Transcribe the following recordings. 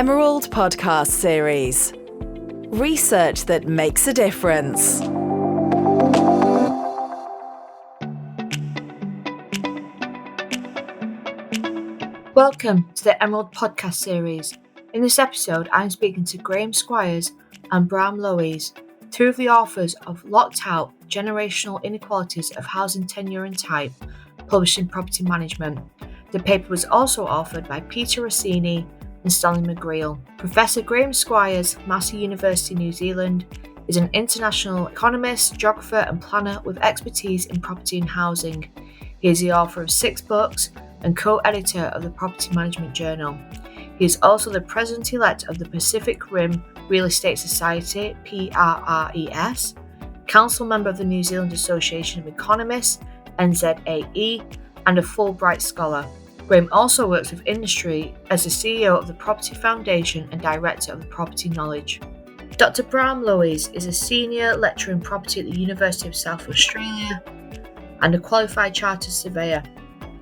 Emerald podcast series. Research that makes a difference. Welcome to the Emerald podcast series. In this episode, I'm speaking to Graham Squires and Bram Loeys, two of the authors of Locked Out: Generational Inequalities of Housing Tenure and Type, published in Property Management. The paper was also authored by Peter Rossini and Stanley McGreal. Professor Graham Squires, Massey University, New Zealand, is an international economist, geographer and planner with expertise in property and housing. He is the author of 6 books and co-editor of the Property Management Journal. He is also the president-elect of the Pacific Rim Real Estate Society, PRRES, council member of the New Zealand Association of Economists, NZAE, and a Fulbright scholar. Graham also works with industry as the CEO of the Property Foundation and director of the Property Knowledge. Dr. Bram Loeys is a senior lecturer in property at the University of South Australia and a qualified chartered surveyor.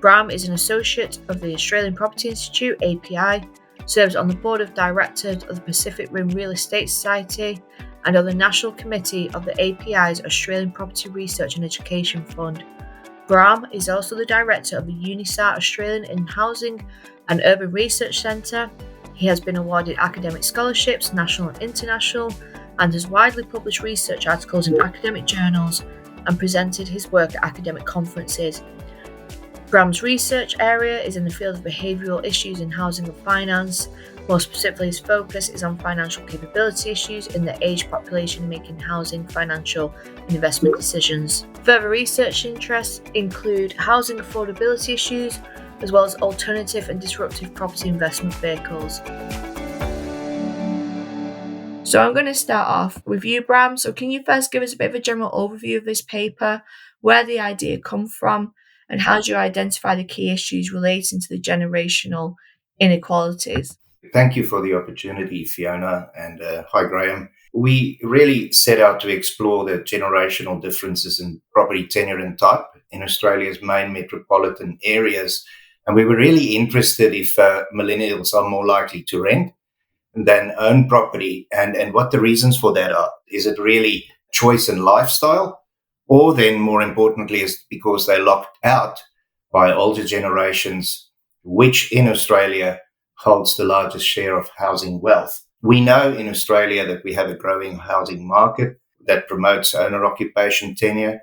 Bram is an associate of the Australian Property Institute, API, serves on the board of directors of the Pacific Rim Real Estate Society and on the National Committee of the API's Australian Property Research and Education Fund. Bram is also the director of the UNISAR Australian in Housing and Urban Research Centre. He has been awarded academic scholarships, national and international, and has widely published research articles in academic journals and presented his work at academic conferences. Bram's research area is in the field of behavioural issues in housing and finance. More specifically, his focus is on financial capability issues in the aged population making housing, financial and investment decisions. Further research interests include housing affordability issues, as well as alternative and disruptive property investment vehicles. So I'm going to start off with you, Bram. So can you first give us a bit of a general overview of this paper, where the idea comes from, and how do you identify the key issues relating to the generational inequalities? Thank you for the opportunity, Fiona, and hi, Graham. We really set out to explore the generational differences in property tenure and type in Australia's main metropolitan areas, and we were really interested if millennials are more likely to rent than own property, and what the reasons for that are. Is it really choice and lifestyle, or then more importantly, is because they're locked out by older generations, which in Australia holds the largest share of housing wealth. We know in Australia that we have a growing housing market that promotes owner-occupation tenure.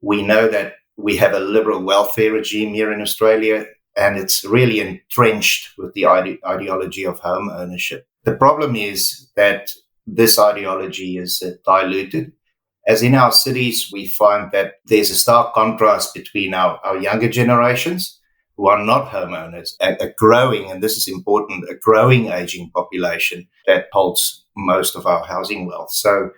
We know that we have a liberal welfare regime here in Australia, and it's really entrenched with the ideology of home ownership. The problem is that this ideology is diluted. As in our cities, we find that there's a stark contrast between our younger generations who are not homeowners, and a growing, and this is important, a growing aging population that holds most of our housing wealth. So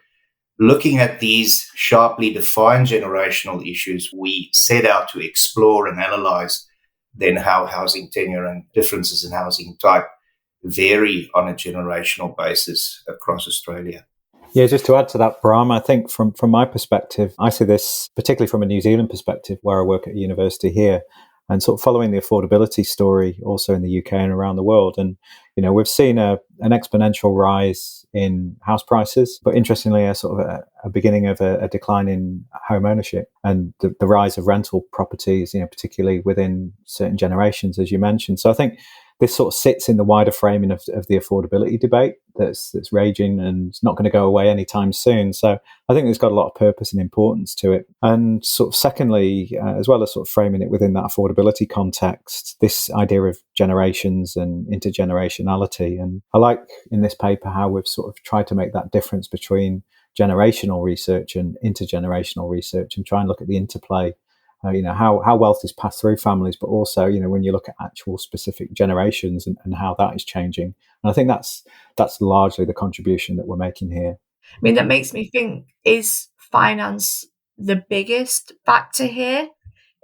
looking at these sharply defined generational issues, we set out to explore and analyze then how housing tenure and differences in housing type vary on a generational basis across Australia. Yeah, just to add to that, Bram, I think from my perspective, I see this particularly from a New Zealand perspective, where I work at a university here, and sort of following the affordability story also in the UK and around the world. And, you know, we've seen an exponential rise in house prices, but interestingly, a beginning of a decline in home ownership and the rise of rental properties, you know, particularly within certain generations, as you mentioned. So I think this sort of sits in the wider framing of the affordability debate that's raging and it's not going to go away anytime soon. So I think it's got a lot of purpose and importance to it. And sort of secondly, as well as sort of framing it within that affordability context, this idea of generations and intergenerationality. And I like in this paper how we've sort of tried to make that difference between generational research and intergenerational research and try and look at the interplay. How wealth is passed through families, but also, you know, when you look at actual specific generations and how that is changing. And I think that's largely the contribution that we're making here. I mean, that makes me think, is finance the biggest factor here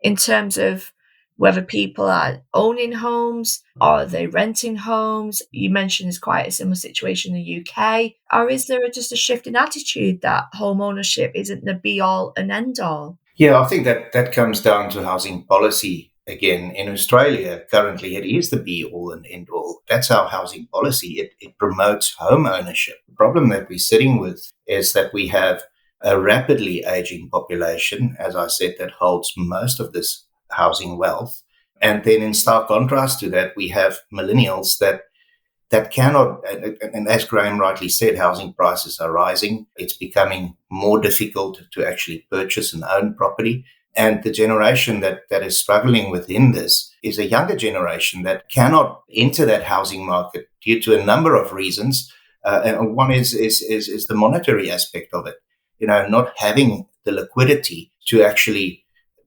in terms of whether people are owning homes or are they renting homes? You mentioned it's quite a similar situation in the UK. Or is there just a shift in attitude that home ownership isn't the be-all and end-all? Yeah, I think that comes down to housing policy again, in Australia, currently it is the be-all and end-all. That's our housing policy. It promotes home ownership. The problem that we're sitting with is that we have a rapidly aging population, as I said, that holds most of this housing wealth. And then in stark contrast to that, we have millennials that cannot, and as Graham rightly said, housing prices are rising. It's becoming more difficult to actually purchase and own property. And the generation that is struggling within this is a younger generation that cannot enter that housing market due to a number of reasons. And one is the monetary aspect of it. Not having the liquidity to actually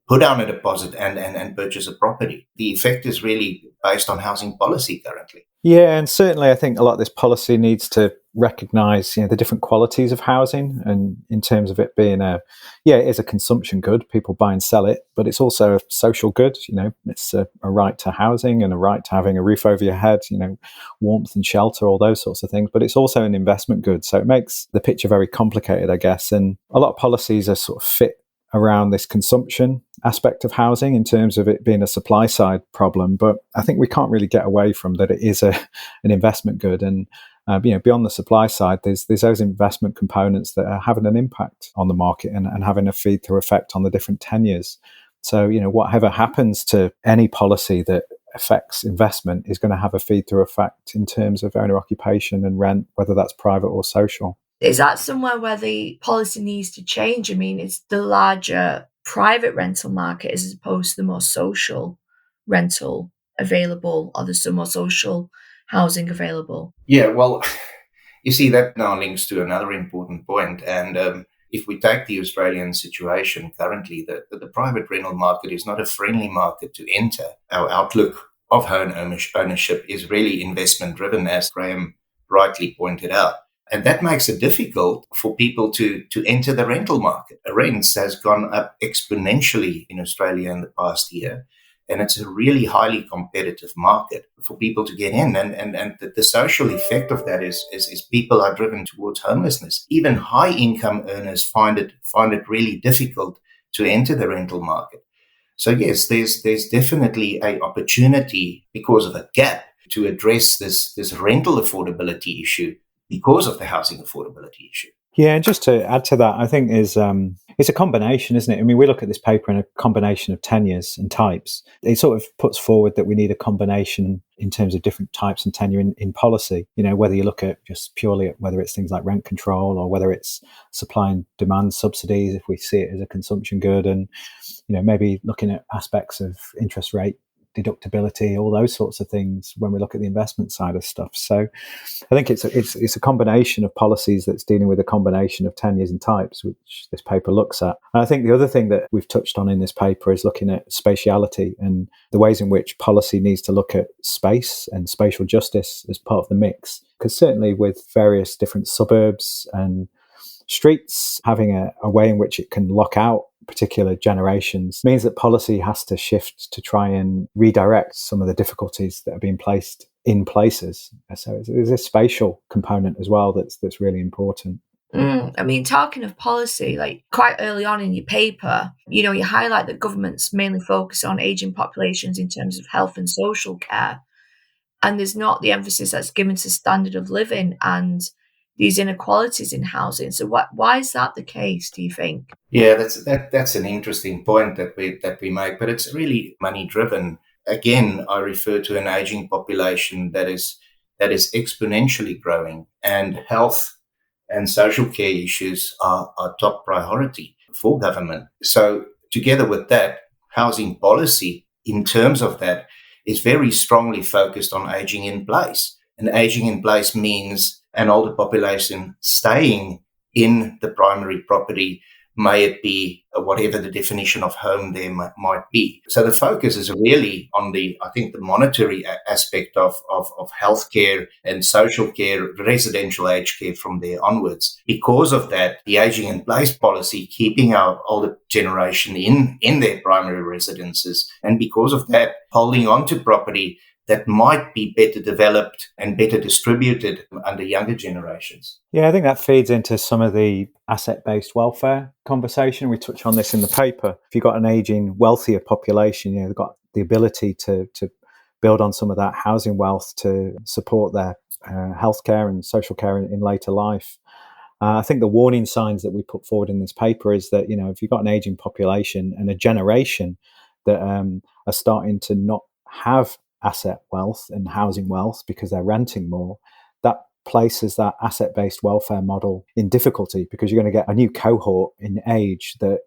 put down a deposit and purchase a property. The effect is really based on housing policy currently. Yeah, and certainly I think a lot of this policy needs to recognise, the different qualities of housing, and in terms of it being it is a consumption good. People buy and sell it, but it's also a social good. It's a right to housing and a right to having a roof over your head, warmth and shelter, all those sorts of things. But it's also an investment good. So it makes the picture very complicated, I guess. And a lot of policies are sort of fit around this consumption aspect of housing in terms of it being a supply side problem. But I think we can't really get away from that it is an investment good. And beyond the supply side, there's those investment components that are having an impact on the market and having a feed through effect on the different tenures. So, whatever happens to any policy that affects investment is going to have a feed through effect in terms of owner occupation and rent, whether that's private or social. Is that somewhere where the policy needs to change? I mean, it's the larger private rental market as opposed to the more social rental available, or there's some more social housing available? Yeah, well, you see, that now links to another important point. And if we take the Australian situation currently, the private rental market is not a friendly market to enter. Our outlook of home ownership is really investment driven, as Graham rightly pointed out. And that makes it difficult for people to enter the rental market. Rents has gone up exponentially in Australia in the past year. And it's a really highly competitive market for people to get in. And the social effect of that is people are driven towards homelessness. Even high income earners find it really difficult to enter the rental market. So yes, there's definitely an opportunity because of a gap to address this rental affordability issue because of the housing affordability issue. Yeah, and just to add to that, I think it's a combination, isn't it? I mean, we look at this paper in a combination of tenures and types. It sort of puts forward that we need a combination in terms of different types and tenure in policy. Whether you look at just purely at whether it's things like rent control or whether it's supply and demand subsidies, if we see it as a consumption good, and maybe looking at aspects of interest rate deductibility, all those sorts of things when we look at the investment side of stuff. So I think it's a combination of policies that's dealing with a combination of tenures and types, which this paper looks at. And I think the other thing that we've touched on in this paper is looking at spatiality and the ways in which policy needs to look at space and spatial justice as part of the mix. Because certainly with various different suburbs and streets, having a way in which it can lock out particular generations means that policy has to shift to try and redirect some of the difficulties that are being placed in places. So there's a spatial component as well that's really important. I mean, talking of policy, like quite early on in your paper, you highlight that governments mainly focus on ageing populations in terms of health and social care, and there's not the emphasis that's given to standard of living and these inequalities in housing. So why is that the case, do you think? Yeah, that's an interesting point that we make, but it's really money driven. Again, I refer to an aging population that is exponentially growing, and health and social care issues are top priority for government. So together with that, housing policy in terms of that is very strongly focused on aging in place. And aging in place means an older population staying in the primary property, may it be whatever the definition of home there might be. So the focus is really on the monetary aspect of healthcare and social care, residential aged care from there onwards. Because of that, the aging in place policy, keeping our older generation in their primary residences, and because of that, holding on to property that might be better developed and better distributed under younger generations. Yeah, I think that feeds into some of the asset-based welfare conversation. We touch on this in the paper. If you've got an aging, wealthier population, they've got the ability to build on some of that housing wealth to support their healthcare and social care in later life. I think the warning signs that we put forward in this paper is that, if you've got an aging population and a generation that are starting to not have asset wealth and housing wealth because they're renting more, that places that asset-based welfare model in difficulty, because you're going to get a new cohort in age that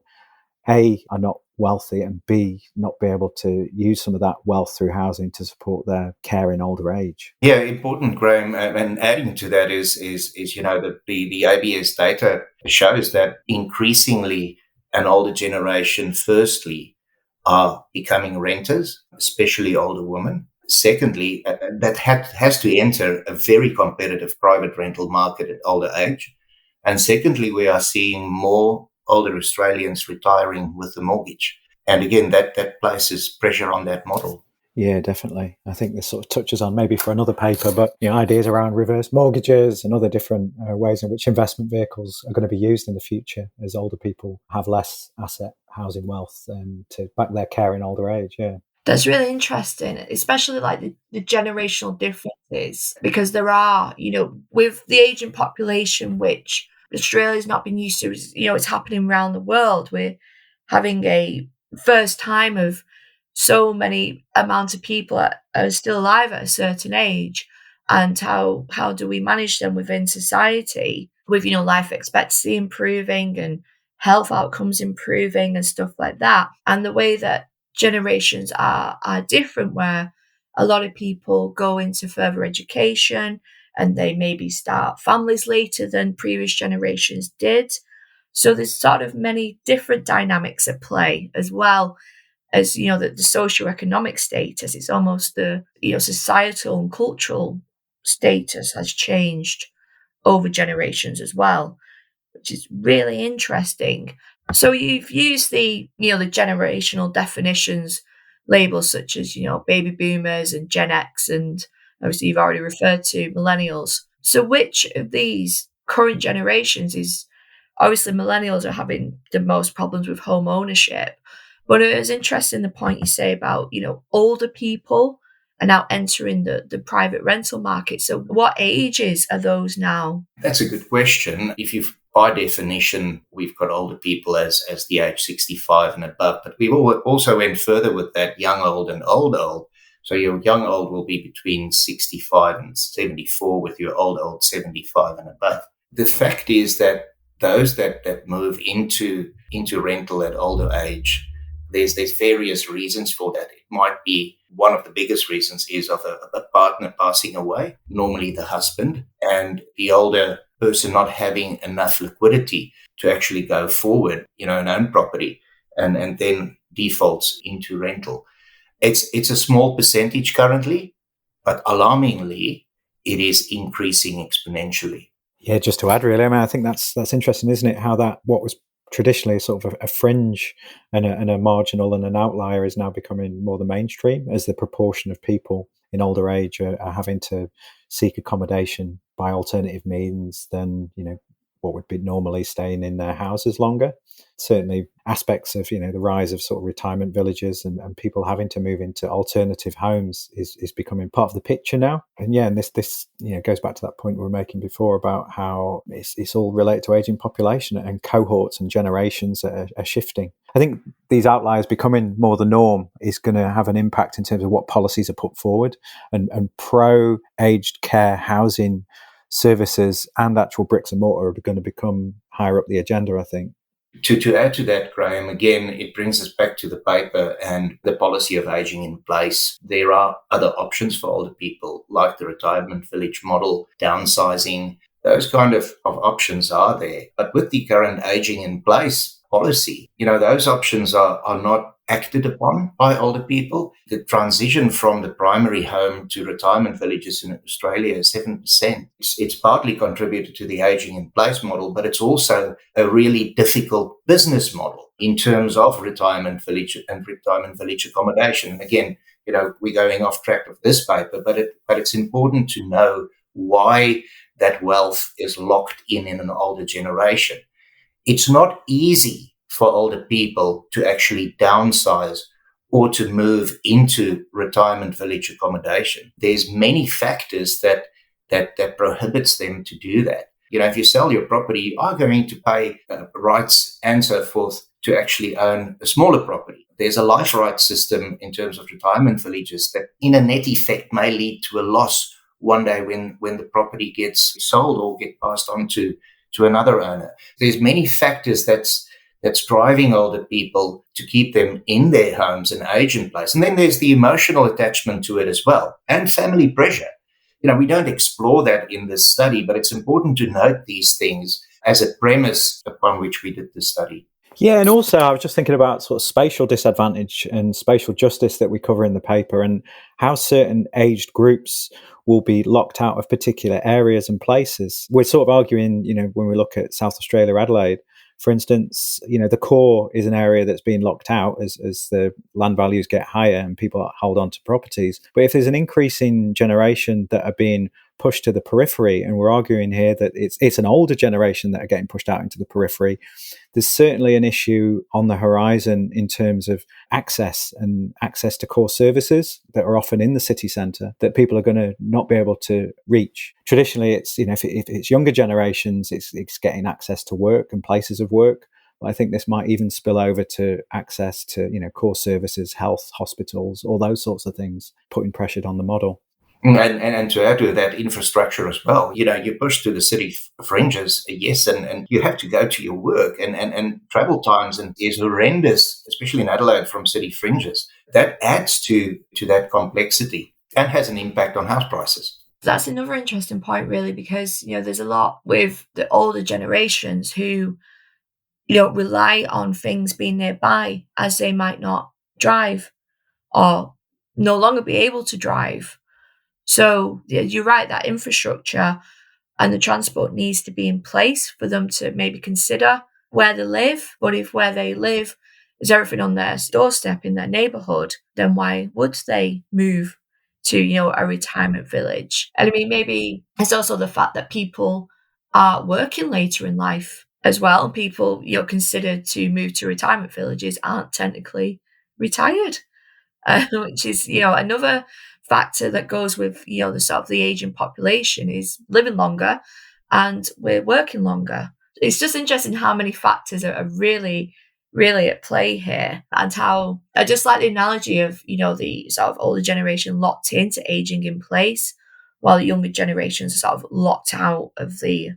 A, are not wealthy, and B, not be able to use some of that wealth through housing to support their care in older age. Yeah, important, Graham. And adding to that is the ABS data shows that increasingly an older generation, firstly, are becoming renters, especially older women. Secondly, that has to enter a very competitive private rental market at older age. And secondly, we are seeing more older Australians retiring with a mortgage. And again, that places pressure on that model. Yeah, definitely. I think this sort of touches on maybe for another paper, but ideas around reverse mortgages and other different ways in which investment vehicles are going to be used in the future as older people have less asset housing wealth to back their care in older age. Yeah. That's really interesting, especially like the generational differences, because there are, with the aging population, which Australia's not been used to, it's happening around the world. We're having a first time of so many amount of people are still alive at a certain age, and how do we manage them within society with, life expectancy improving and health outcomes improving and stuff like that. And the way that generations are different, where a lot of people go into further education and they maybe start families later than previous generations did. So there's sort of many different dynamics at play, as well as, the socioeconomic status. It's almost the, societal and cultural status has changed over generations as well, which is really interesting. So you've used the generational definitions, labels such as, baby boomers and Gen X, and obviously you've already referred to millennials. So which of these current generations is, obviously millennials are having the most problems with home ownership, but it was interesting the point you say about, older people are now entering the private rental market. So what ages are those now? That's a good question. By definition, we've got older people as the age 65 and above, but we also went further with that young old and old old. So your young old will be between 65 and 74, with your old 75 and above. The fact is that those that move into rental at older age, there's various reasons for that. It might be, one of the biggest reasons is of a partner passing away, normally the husband, and the older person not having enough liquidity to actually go forward, and own property, and then defaults into rental. It's a small percentage currently, but alarmingly, it is increasing exponentially. Yeah, just to add, really, I think that's interesting, isn't it? How that what was traditionally sort of a fringe and a marginal and an outlier is now becoming more the mainstream, as the proportion of people in older age are having to seek accommodation by alternative means than what would be normally staying in their houses longer. Certainly aspects of the rise of sort of retirement villages and people having to move into alternative homes is becoming part of the picture now. And this goes back to that point we were making before about how it's all related to aging population, and cohorts and generations are shifting. I think these outliers becoming more the norm is going to have an impact in terms of what policies are put forward, and pro-aged care housing services and actual bricks and mortar are going to become higher up the agenda, I think. To add to that, Graham, again, it brings us back to the paper and the policy of aging in place. There are other options for older people, like the retirement village model, downsizing. Those kind of options are there. But with the current aging in place policy, those options are not acted upon by older people. The transition from the primary home to retirement villages in Australia is 7%. It's partly contributed to the aging in place model, but it's also a really difficult business model in terms of retirement village and retirement village accommodation. And again, we're going off track of this paper, but it's important to know why that wealth is locked in an older generation. It's not easy for older people to actually downsize or to move into retirement village accommodation. There's many factors that prohibits them to do that. If you sell your property, you are going to pay rights and so forth to actually own a smaller property. There's a life rights system in terms of retirement villages that in a net effect may lead to a loss one day when the property gets sold or get passed on to another owner. There's many factors that's driving older people to keep them in their homes and age in place. And then there's the emotional attachment to it as well, and family pressure. We don't explore that in this study, but it's important to note these things as a premise upon which we did the study. Yeah, and also I was just thinking about sort of spatial disadvantage and spatial justice that we cover in the paper, and how certain aged groups will be locked out of particular areas and places. We're sort of arguing, when we look at South Australia, Adelaide, for instance, the core is an area that's being locked out as the land values get higher and people hold on to properties. But if there's an increasing generation that are being pushed to the periphery, and we're arguing here that it's an older generation that are getting pushed out into the periphery, there's certainly an issue on the horizon in terms of access to core services that are often in the city centre that people are going to not be able to reach. Traditionally, it's if it's younger generations, it's getting access to work and places of work. But I think this might even spill over to access to core services, health, hospitals, all those sorts of things, putting pressure on the model. And to add to that, infrastructure as well. You push to the city fringes, yes, and you have to go to your work, and travel times is horrendous, especially in Adelaide from city fringes. That adds to that complexity and has an impact on house prices. That's another interesting point, really, because there's a lot with the older generations who rely on things being nearby, as they might not drive or no longer be able to drive. So you're right, that infrastructure and the transport needs to be in place for them to maybe consider where they live. But if where they live is everything on their doorstep in their neighbourhood, then why would they move to, a retirement village? And I mean, maybe it's also the fact that people are working later in life as well. People, considered to move to retirement villages aren't technically retired, which is, another factor that goes with, the sort of the aging population is living longer and we're working longer. It's just interesting how many factors are really, really at play here, and how I just like the analogy of, the sort of older generation locked into aging in place while the younger generations are sort of locked out of the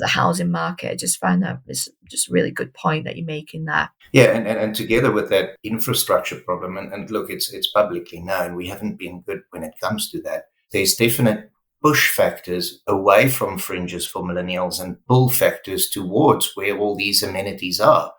housing market. I just find that it's just a really good point that you're making there. Yeah, and together with that infrastructure problem, and look, it's publicly known, we haven't been good when it comes to that. There's definite push factors away from fringes for millennials and pull factors towards where all these amenities are,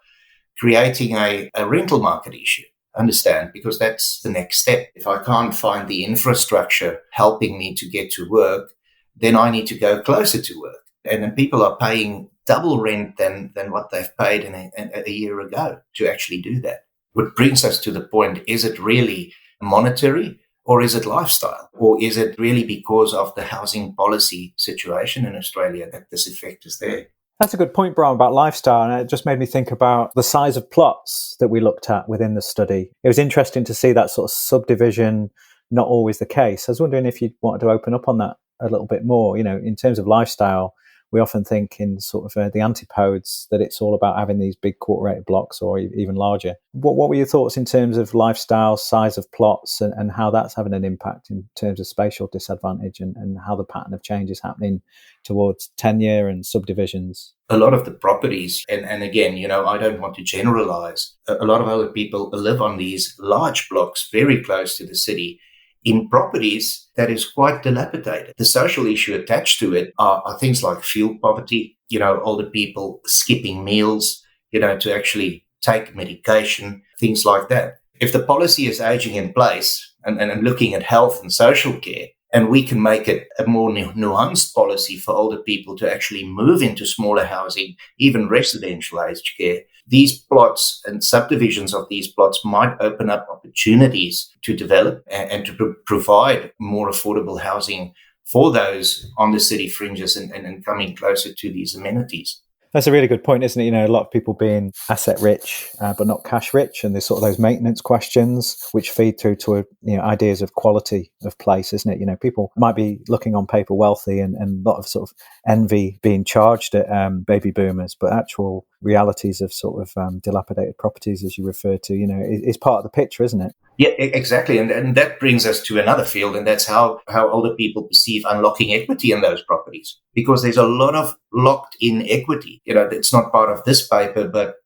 creating a rental market issue. Understand, because that's the next step. If I can't find the infrastructure helping me to get to work, then I need to go closer to work. And then people are paying double rent than what they've paid a year ago to actually do that. What brings us to the point, is it really monetary or is it lifestyle? Or is it really because of the housing policy situation in Australia that this effect is there? That's a good point, Brian, about lifestyle. And it just made me think about the size of plots that we looked at within the study. It was interesting to see that sort of subdivision, not always the case. I was wondering if you wanted to open up on that a little bit more. In terms of lifestyle, we often think in sort of the antipodes that it's all about having these big quarter-acre blocks or even larger. What were your thoughts in terms of lifestyle, size of plots, and how that's having an impact in terms of spatial disadvantage and how the pattern of change is happening towards tenure and subdivisions? A lot of the properties, and again, I don't want to generalize, a lot of other people live on these large blocks very close to the city, in properties that is quite dilapidated. The social issue attached to it are things like fuel poverty, older people skipping meals, to actually take medication, things like that. If the policy is aging in place and looking at health and social care, and we can make it a more nuanced policy for older people to actually move into smaller housing, even residential aged care, these plots and subdivisions of these plots might open up opportunities to develop and to provide more affordable housing for those on the city fringes and coming closer to these amenities. That's a really good point, isn't it? A lot of people being asset rich, but not cash rich, and there's sort of those maintenance questions which feed through to ideas of quality of place, isn't it? People might be looking on paper wealthy, and a lot of sort of envy being charged at baby boomers, but actual realities of sort of dilapidated properties, as you refer to, is part of the picture, isn't it? Yeah, exactly. And that brings us to another field, and that's how older people perceive unlocking equity in those properties, because there's a lot of locked in equity. It's not part of this paper, but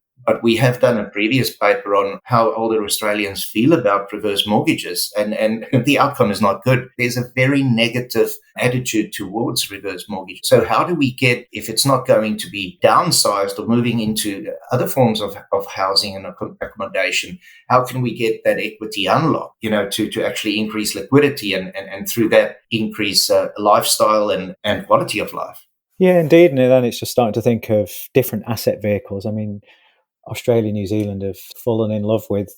we have done a previous paper on how older Australians feel about reverse mortgages, and the outcome is not good. There's a very negative attitude towards reverse mortgage. So how do we get, if it's not going to be downsized or moving into other forms of housing and accommodation, how can we get that equity unlocked, to actually increase liquidity and through that increase lifestyle and quality of life? Yeah, indeed. And then it's just starting to think of different asset vehicles. I mean, Australia, New Zealand have fallen in love with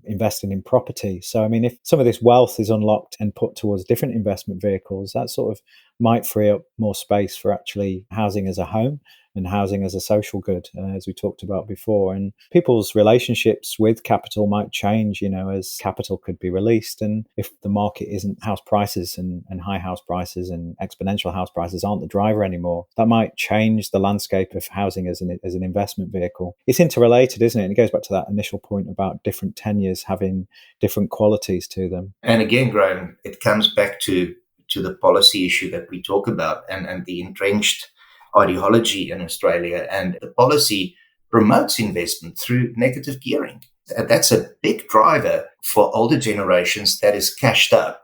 investing in property. So, I mean, if some of this wealth is unlocked and put towards different investment vehicles, that sort of might free up more space for actually housing as a home and housing as a social good, as we talked about before. And people's relationships with capital might change, as capital could be released. And if the market isn't house prices and high house prices and exponential house prices aren't the driver anymore, that might change the landscape of housing as an investment vehicle. It's interrelated, isn't it? And it goes back to that initial point about different tenures having different qualities to them. And again, Graham, it comes back to the policy issue that we talk about and the entrenched ideology in Australia, and the policy promotes investment through negative gearing. That's a big driver for older generations that is cashed up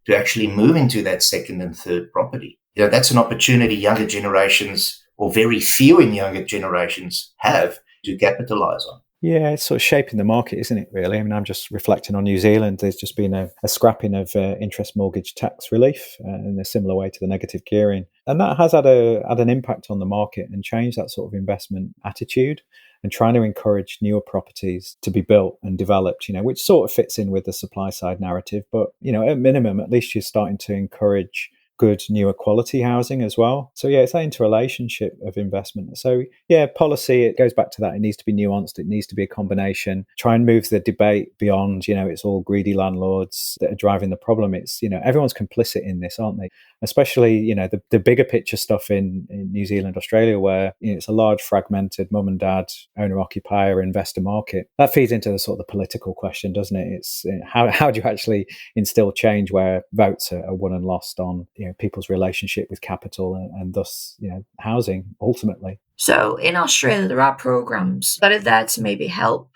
to actually move into that second and third property. That's an opportunity younger generations, or very few in younger generations, have to capitalize on. Yeah, it's sort of shaping the market, isn't it, really? I mean, I'm just reflecting on New Zealand. There's just been a scrapping of interest mortgage tax relief in a similar way to the negative gearing. And that has had an impact on the market and changed that sort of investment attitude and trying to encourage newer properties to be built and developed, which sort of fits in with the supply side narrative. But, at minimum, at least you're starting to encourage good newer quality housing as well. So yeah, it's that interrelationship of investment. So yeah, policy, it goes back to that. It needs to be nuanced. It needs to be a combination. Try and move the debate beyond, it's all greedy landlords that are driving the problem. It's, everyone's complicit in this, aren't they? Especially, the bigger picture stuff in New Zealand, Australia, where it's a large fragmented mum and dad, owner occupier, investor market. That feeds into the sort of the political question, doesn't it? It's how do you actually instill change where votes are won and lost on people's relationship with capital and thus housing ultimately. So in Australia there are programs that are there to maybe help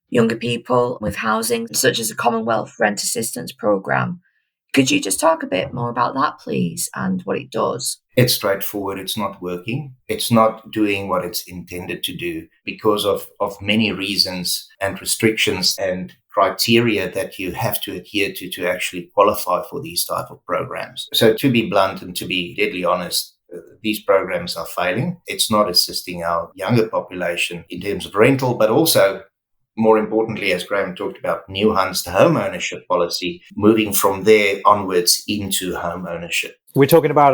younger people with housing, such as the Commonwealth Rent Assistance Program. Could you just talk a bit more about that, please, and what it does? It's straightforward. It's not working. It's not doing what it's intended to do because of many reasons and restrictions and criteria that you have to adhere to actually qualify for these type of programs. So to be blunt and to be deadly honest, these programs are failing. It's not assisting our younger population in terms of rental, but also, more importantly, as Graham talked about, new hunts to home ownership policy, moving from there onwards into home ownership. We're talking about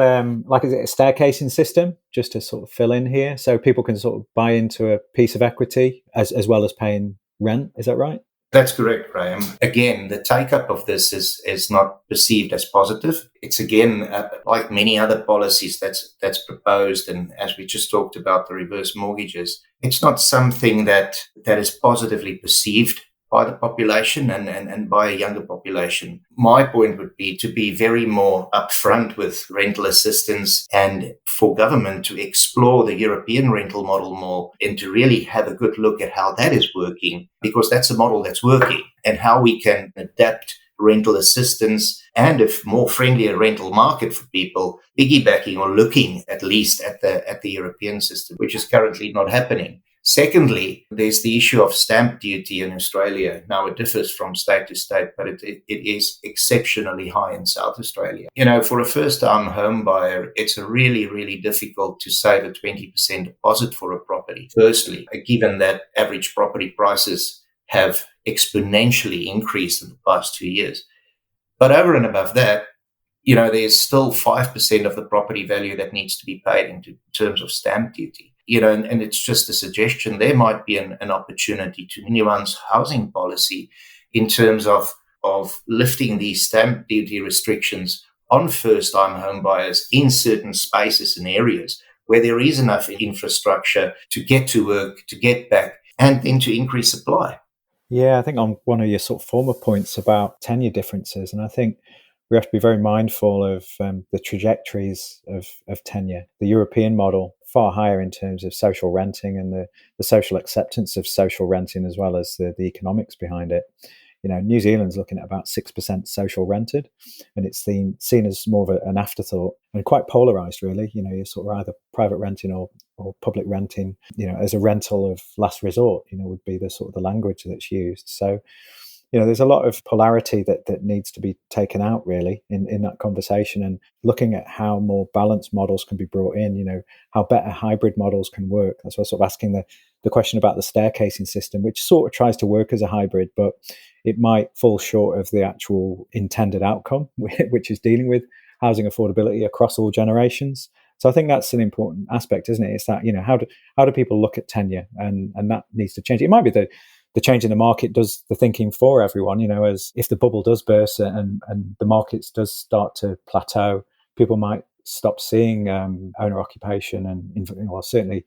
is it a staircasing system, just to sort of fill in here, so people can sort of buy into a piece of equity as well as paying rent. Is that right? That's correct, Graham. Again, the take-up of this is not perceived as positive. It's, again, like many other policies that's proposed, and as we just talked about the reverse mortgages, it's not something that is positively perceived by the population and by a younger population. My point would be to be very more upfront with rental assistance and for government to explore the European rental model more and to really have a good look at how that is working, because that's a model that's working, and how we can adapt rental assistance and a more friendlier rental market for people, piggybacking or looking at least at the European system, which is currently not happening. Secondly, there's the issue of stamp duty in Australia. Now, it differs from state to state, but it is exceptionally high in South Australia. For a first-time home buyer, it's really, really difficult to save a 20% deposit for a property. Firstly, given that average property prices have exponentially increased in the past 2 years. But over and above that, there's still 5% of the property value that needs to be paid in terms of stamp duty. and it's just a suggestion. There might be an opportunity to nuance housing policy in terms of lifting these stamp duty restrictions on first-time home buyers in certain spaces and areas where there is enough infrastructure to get to work, to get back, and then to increase supply. Yeah, I think on one of your sort of former points about tenure differences, and I think we have to be very mindful of the trajectories of tenure. The European model, far higher in terms of social renting and the social acceptance of social renting, as well as the economics behind it. New Zealand's looking at about 6% social rented, and it's seen as more of an afterthought and quite polarized, really. You're sort of either private renting or public renting, as a rental of last resort, would be the sort of the language that's used. So, there's a lot of polarity that needs to be taken out, really, in that conversation, and looking at how more balanced models can be brought in, how better hybrid models can work. That's why I was sort of asking the question about the staircasing system, which sort of tries to work as a hybrid, but it might fall short of the actual intended outcome, which is dealing with housing affordability across all generations. So I think that's an important aspect, isn't it? It's that, how do people look at tenure, and that needs to change. It might be the change in the market does the thinking for everyone, as if the bubble does burst and the markets does start to plateau, people might stop seeing owner occupation and certainly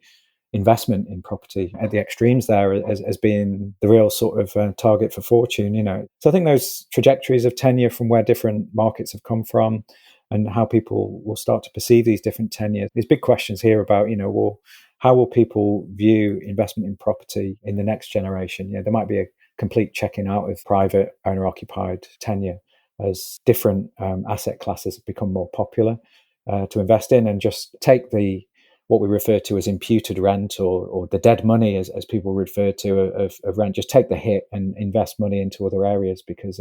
investment in property at the extremes there as being the real sort of target for fortune, So I think those trajectories of tenure from where different markets have come from and how people will start to perceive these different tenures. There's big questions here about, how will people view investment in property in the next generation? There might be a complete checking out of private owner-occupied tenure as different asset classes become more popular to invest in, and just take what we refer to as imputed rent or the dead money, as people refer to, of rent. Just take the hit and invest money into other areas, because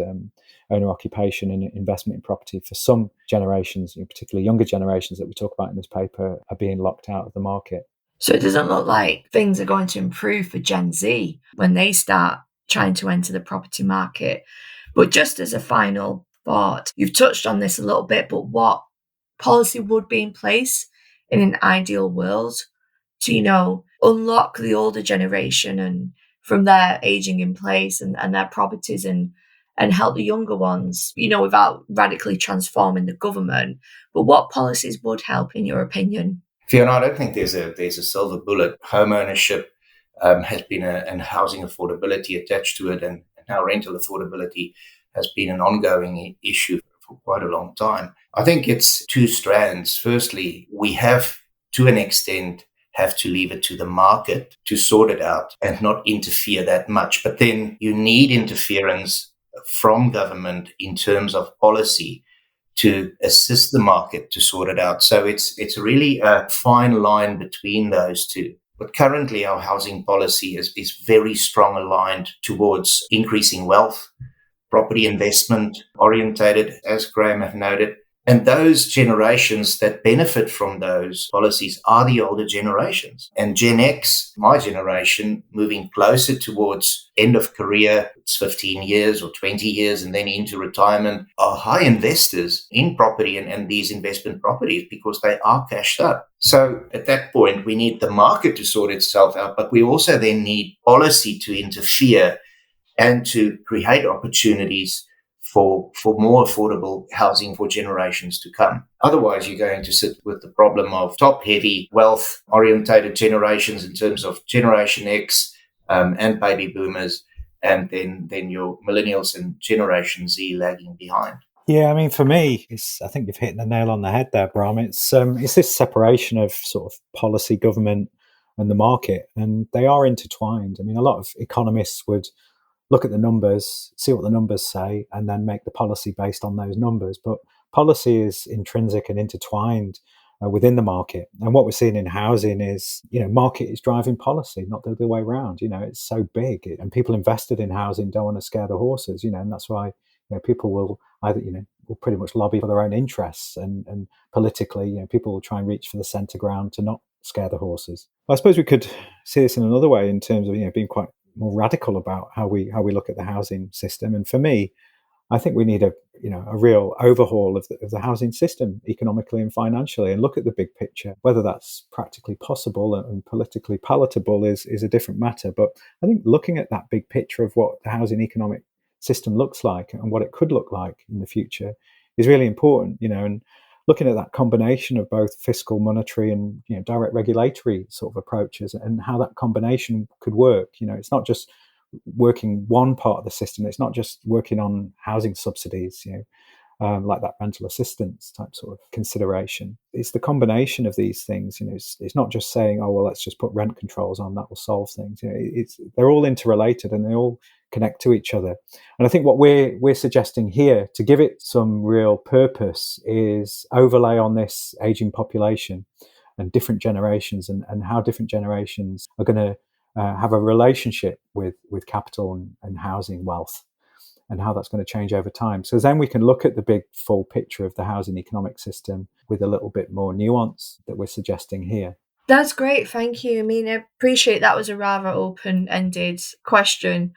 owner occupation and investment in property for some generations, particularly younger generations that we talk about in this paper, are being locked out of the market. So it doesn't look like things are going to improve for Gen Z when they start trying to enter the property market. But just as a final thought, you've touched on this a little bit, but what policy would be in place in an ideal world to, unlock the older generation and from their aging in place and their properties and help the younger ones, without radically transforming the government? But what policies would help, in your opinion? Fiona, I don't think there's a silver bullet. Home ownership has been and housing affordability attached to it, and now rental affordability has been an ongoing issue for quite a long time. I think it's two strands. Firstly, we have, to an extent, have to leave it to the market to sort it out and not interfere that much. But then you need interference from government in terms of policy to assist the market to sort it out. So it's really a fine line between those two. But currently our housing policy is very strong aligned towards increasing wealth, property investment orientated, as Graham have noted. And those generations that benefit from those policies are the older generations. And Gen X, my generation, moving closer towards end of career, it's 15 years or 20 years, and then into retirement, are high investors in property and these investment properties because they are cashed up. So at that point, we need the market to sort itself out, but we also then need policy to interfere and to create opportunities for more affordable housing for generations to come. Otherwise, you're going to sit with the problem of top-heavy, wealth-orientated generations in terms of Generation X and baby boomers, and then your millennials and Generation Z lagging behind. Yeah, I mean, for me, I think you've hit the nail on the head there, Bram. It's this separation of sort of policy, government, and the market, and they are intertwined. I mean, a lot of economists would look at the numbers, see what the numbers say, and then make the policy based on those numbers. But policy is intrinsic and intertwined within the market. And what we're seeing in housing is, market is driving policy, not the other way around. It's so big, and people invested in housing don't want to scare the horses, and that's why people will either, will pretty much lobby for their own interests, and politically, people will try and reach for the centre ground to not scare the horses. Well, I suppose we could see this in another way in terms of, being quite more radical about how we look at the housing system. And for me, I think we need a real overhaul of the housing system economically and financially, and look at the big picture. Whether that's practically possible and politically palatable is a different matter. But I think looking at that big picture of what the housing economic system looks like and what it could look like in the future is really important, and looking at that combination of both fiscal, monetary, and direct regulatory sort of approaches, and how that combination could work. It's not just working one part of the system. It's not just working on housing subsidies, like that rental assistance type sort of consideration. It's the combination of these things. It's not just saying, oh well, let's just put rent controls on, that will solve things. They're all interrelated and they all connect to each other. And I think what we're suggesting here to give it some real purpose is overlay on this aging population and different generations, and how different generations are going to have a relationship with capital and housing wealth, and how that's going to change over time. So then we can look at the big full picture of the housing economic system with a little bit more nuance that we're suggesting here. That's great, thank you. I mean, I appreciate that was a rather open-ended question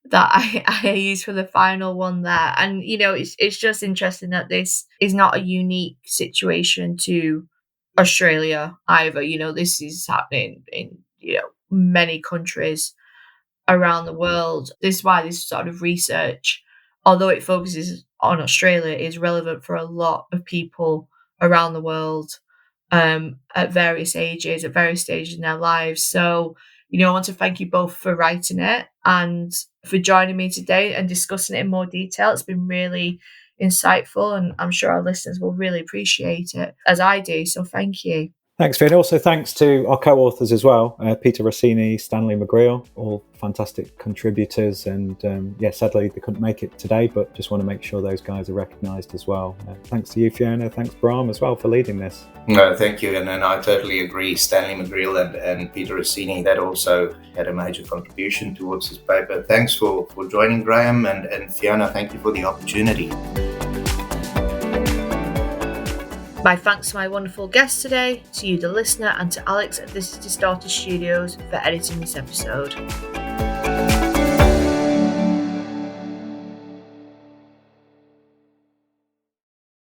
that I used for the final one there. And, it's just interesting that this is not a unique situation to Australia either. This is happening in, many countries around the world. This is why this sort of research, although it focuses on Australia, is relevant for a lot of people around the world at various ages, at various stages in their lives. So, I want to thank you both for writing it and for joining me today and discussing it in more detail. It's been really insightful, and I'm sure our listeners will really appreciate it, as I do. So thank you. Thanks, Fiona. Also, thanks to our co-authors as well, Peter Rossini, Stanley McGreal, all fantastic contributors. And sadly, they couldn't make it today, but just want to make sure those guys are recognised as well. Thanks to you, Fiona. Thanks, Bram, as well, for leading this. No, thank you. And I totally agree. Stanley McGreal and Peter Rossini, that also had a major contribution towards this paper. Thanks for joining, Graham. And Fiona, thank you for the opportunity. My thanks to my wonderful guest today, to you the listener, and to Alex at This Is Distorted Studios for editing this episode.